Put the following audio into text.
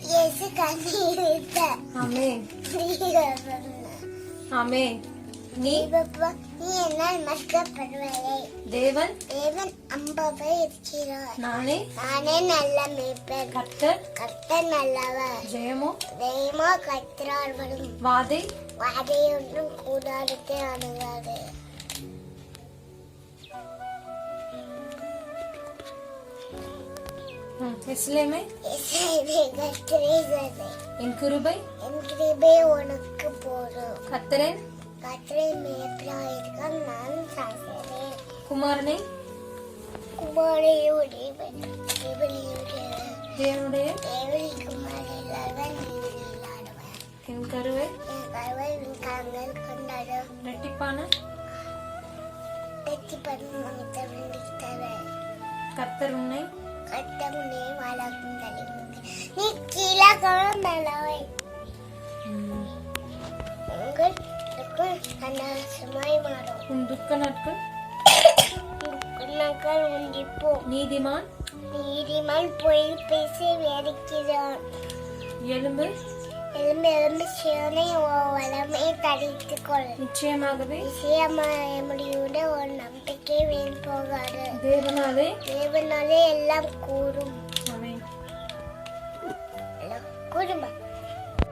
இயேசு கண்ணீரிட்ட ஆமென் ஆமென். நீ நீ என்னால் மறக்கப்படுவதை தேவன் தேவன் அம்பாவை இருக்கிறார். நானே நானே நல்ல மேய்ப்பன். கர்த்தர் கர்த்தர் நல்லவர். ஜெயமோ தெய்வமோ கர்த்தரால் வரும். வாதை வாதையொன்றும் கூடாரத்தை அணுகாது. எஸ்லேமே இசைவே கர்த்தரே சதை. என் கிருபை என் கிருபை உனக்கு போதும். கர்த்தரின் கர்த்தரை மேய்ப்பராயிருக்க நான் சாகிறேன். குமாரனை குமாரையுடைய தேவனுடைய தேவரி குமாரில்லாதவன் நீதியில்லாதவன். என் கருவை என் கருவை விண்காங்கள் கொண்டாடும். இரட்டிப்பான வெற்றி படும் மனிதவன். கர்த்தர் உன்னை கர்த்தர் உன்னை வாழாக்கும் தலைமுறை. நீ கீழாக மேலவை உங்கள் சந்தோஷமாய் மாறும். உன் துக்க நாட்கள் நாட்கள் உண்டிப்போம். நீதிமான் நீதிமான் பொய் பேசி வேடிக்கிறான். எலும்பு எலும்பு எலும்பு சிவனை வளமை தடித்துக் கொள். நிச்சயமாகவே நிச்சயமாய முடியோட ஒரு நம்பிக்கை வீண் போகாது. தேவனாலே தேவனாலே எல்லாம் கூடும். ஆமென். கூடுமா